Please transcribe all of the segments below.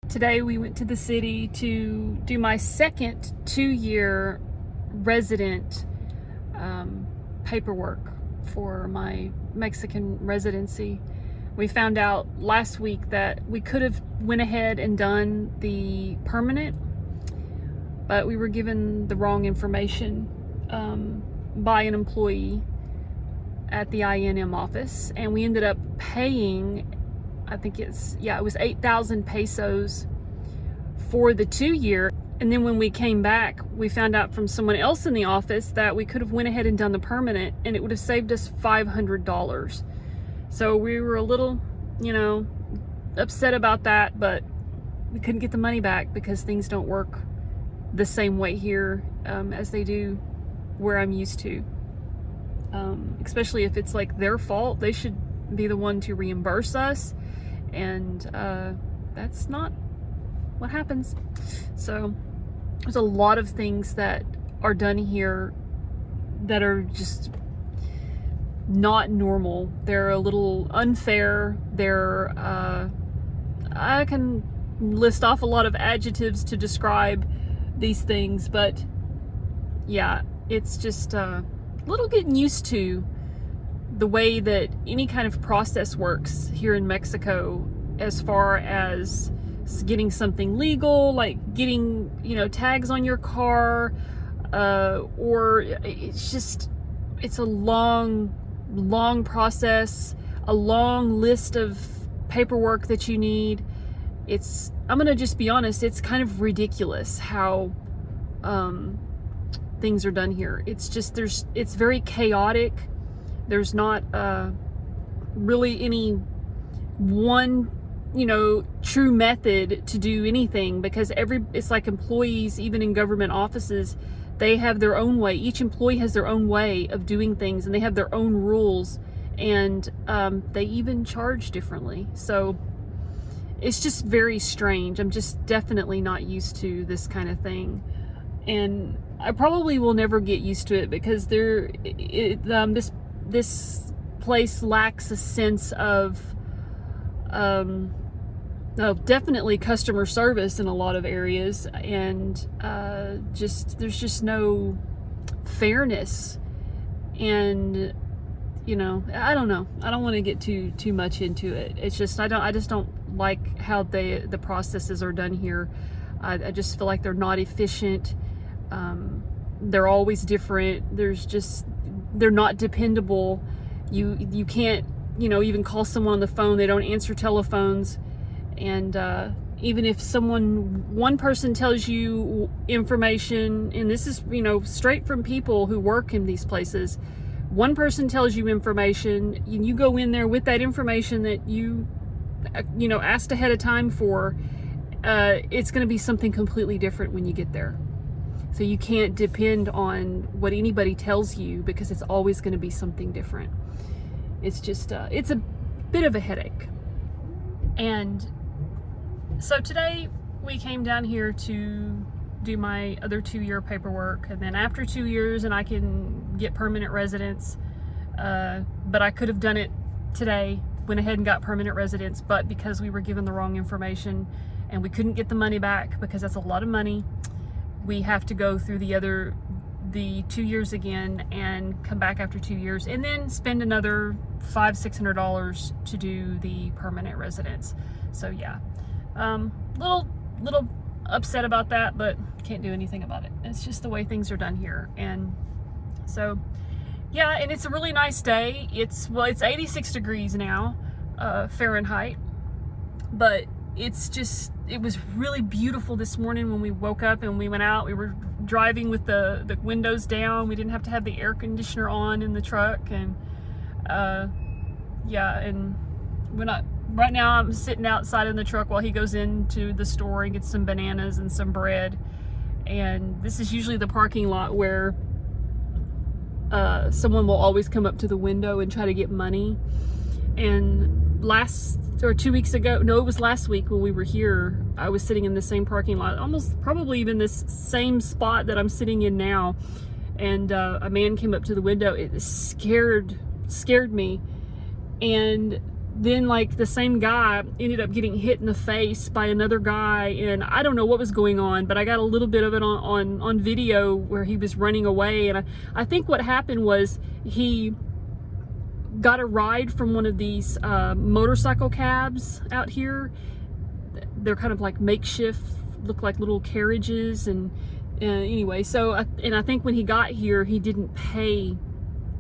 Today we went to the city to do my second 2-year resident paperwork for my Mexican residency. We found out last week that we could have went ahead and done the permanent, but we were given the wrong information by an employee at the INM office, and we ended up paying, I think it was 8,000 pesos for the 2-year. And then when we came back, we found out from someone else in the office that we could have went ahead and done the permanent, and it would have saved us $500. So we were a little, upset about that, but we couldn't get the money back because things don't work the same way here as they do where I'm used to. Especially if it's like their fault, they should be the one to reimburse us, and that's not what happens. So there's a lot of things that are done here that are just not normal. They're a little unfair. They're I can list off a lot of adjectives to describe these things, but yeah, it's just a little getting used to the way that any kind of process works here in Mexico, as far as getting something legal, like getting, tags on your car, or it's a long process, a long list of paperwork that you need. I'm gonna just be honest, it's kind of ridiculous how things are done here. It's very chaotic. There's not really any one true method to do anything, because it's like employees, even in government offices, they have their own way. Each employee has their own way of doing things, and they have their own rules, and they even charge differently. So it's just very strange. I'm just definitely not used to this kind of thing, and I probably will never get used to it, because this place lacks a sense of definitely customer service in a lot of areas, and there's just no fairness. And I don't know, I don't want to get too much into it. It's just I just don't like how the processes are done here. I just feel like they're not efficient. They're always different. They're not dependable. You can't even call someone on the phone. They don't answer telephones. And even if one person tells you information, and this is straight from people who work in these places, one person tells you information, and you go in there with that information that you asked ahead of time for, it's going to be something completely different when you get there. So you can't depend on what anybody tells you, because it's always going to be something different. It's just it's a bit of a headache. And so today we came down here to do my other 2-year paperwork, and then after 2 years, and I can get permanent residence. But I could have done it today, went ahead and got permanent residence, but because we were given the wrong information and we couldn't get the money back, because that's a lot of money, we have to go through the 2 years again and come back after 2 years, and then spend another $500-600 to do the permanent residence. So yeah, little upset about that, but can't do anything about it. It's just the way things are done here. And so yeah, and it's a really nice day. It's 86 degrees now, Fahrenheit, but it was really beautiful this morning when we woke up and we went out. We were driving with the windows down. We didn't have to have the air conditioner on in the truck. And yeah, and right now I'm sitting outside in the truck while he goes into the store and gets some bananas and some bread. And this is usually the parking lot where someone will always come up to the window and try to get money. And 2 weeks ago, no, it was last week when we were here, I was sitting in the same parking lot, almost probably even this same spot that I'm sitting in now, and a man came up to the window. It scared me, and then like the same guy ended up getting hit in the face by another guy, and I don't know what was going on, but I got a little bit of it on video where he was running away. And I think what happened was he got a ride from one of these motorcycle cabs out here. They're kind of like makeshift, look like little carriages, and anyway, so I think when he got here, he didn't pay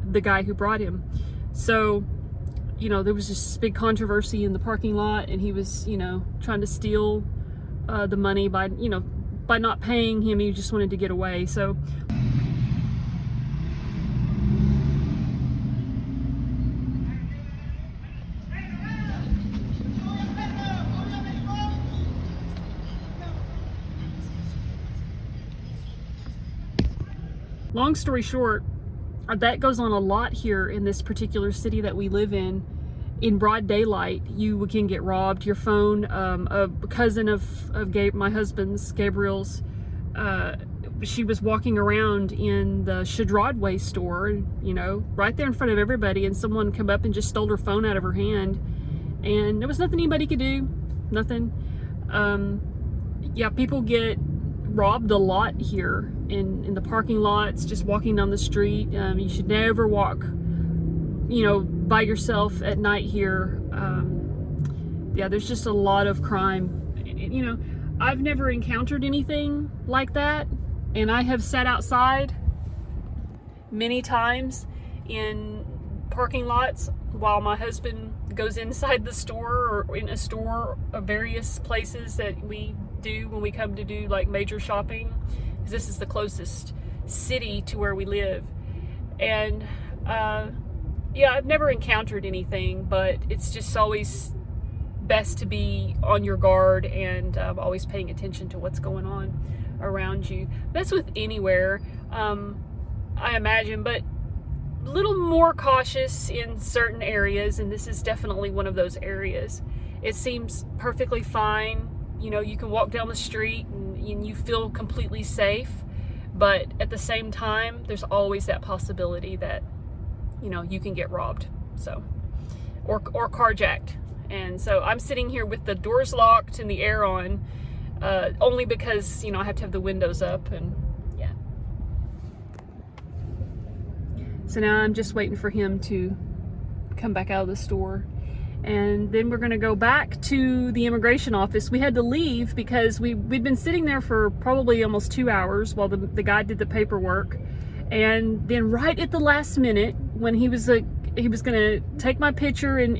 the guy who brought him. So, you know, there was this big controversy in the parking lot, and he was, you know, trying to steal the money by, you know, by not paying him. He just wanted to get away. So long story short, that goes on a lot here in this particular city that we live in. In broad daylight, you can get robbed. Your phone, a cousin of my husband's, Gabriel's, she was walking around in the Shadrodway store, you know, right there in front of everybody, and someone come up and just stole her phone out of her hand, and there was nothing anybody could do, nothing. Yeah, people get robbed a lot here in the parking lots, just walking down the street. You should never walk, you know, by yourself at night here. Yeah, there's just a lot of crime. You know, I've never encountered anything like that, and I have sat outside many times in parking lots while my husband goes inside the store, or in a store of various places that we do when we come to do like major shopping, because this is the closest city to where we live. And yeah, I've never encountered anything, but it's just always best to be on your guard and always paying attention to what's going on around you. That's with anywhere, I imagine, but a little more cautious in certain areas, and this is definitely one of those areas. It seems perfectly fine. You know, you can walk down the street and you feel completely safe, but at the same time, there's always that possibility that, you know, you can get robbed, so, or carjacked. And so I'm sitting here with the doors locked and the air on, only because, you know, I have to have the windows up, and yeah. So now I'm just waiting for him to come back out of the store. And then we're going to go back to the immigration office. We had to leave because we'd been sitting there for probably almost 2 hours while the guy did the paperwork. And then right at the last minute, when he was going to take my picture and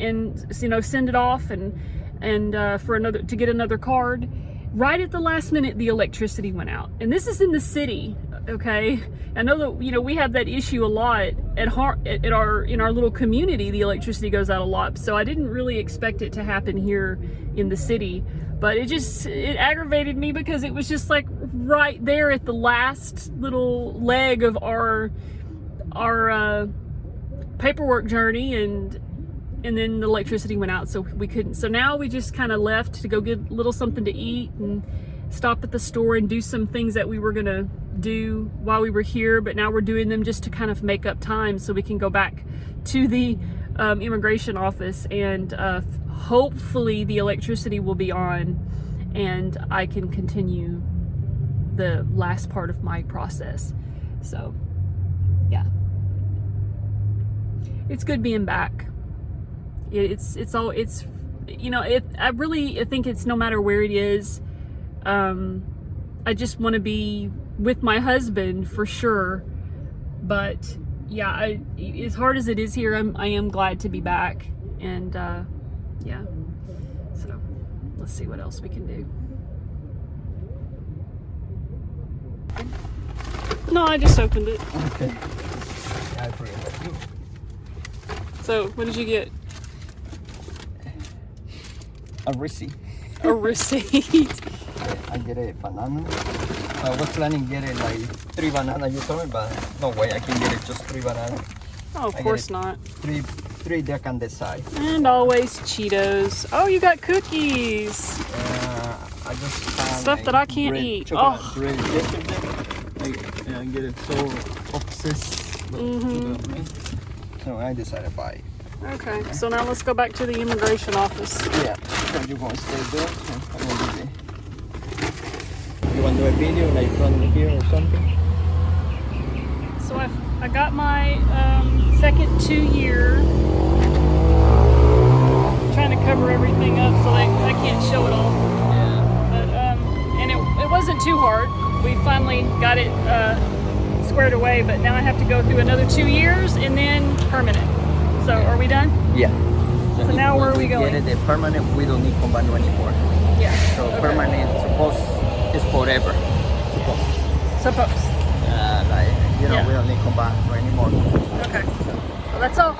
you know, send it off and to get another card, right at the last minute, the electricity went out. And this is in the city, okay? I know that, you know, we have that issue a lot in our little community. The electricity goes out a lot, so I didn't really expect it to happen here in the city. But it aggravated me because it was just like right there at the last little leg of our paperwork journey, and then the electricity went out, so we couldn't. So now we just kind of left to go get a little something to eat and stop at the store and do some things that we were gonna do while we were here, but now we're doing them just to kind of make up time so we can go back to the immigration office, and hopefully the electricity will be on and I can continue the last part of my process. So yeah, it's good being back. It's you know, I think it's no matter where it is. I just want to be with my husband for sure, but yeah, as hard as it is here, I am glad to be back, and yeah, so let's see what else we can do. No, I just opened it. Okay. I forget you. So, what did you get? A receipt. A receipt. I get a banana. I was planning to get it like 3 bananas, you told me, but no way, I can get it just 3 bananas. Oh, of course not. Three there on the side. And always Cheetos. Oh, you got cookies. I just found stuff that I can't eat. Oh, bread yesterday. I get it so obsessed. So I decided to buy it. Okay, so now let's go back to the immigration office. Yeah, so you're going to stay there. And I'm going to be there. You want to do a video like from here or something? So I got my second 2-year. Trying to cover everything up so I can't show it all. Yeah. But and it wasn't too hard. We finally got it squared away, but now I have to go through another 2 years and then permanent. So are we done? Yeah. So now where are we going? Get it, the permanent, we don't need combano anymore. Yeah. So Okay. permanent, suppose, is forever. Suppose. Like, you know, Yeah. we don't need combano anymore. Okay. Well, that's all.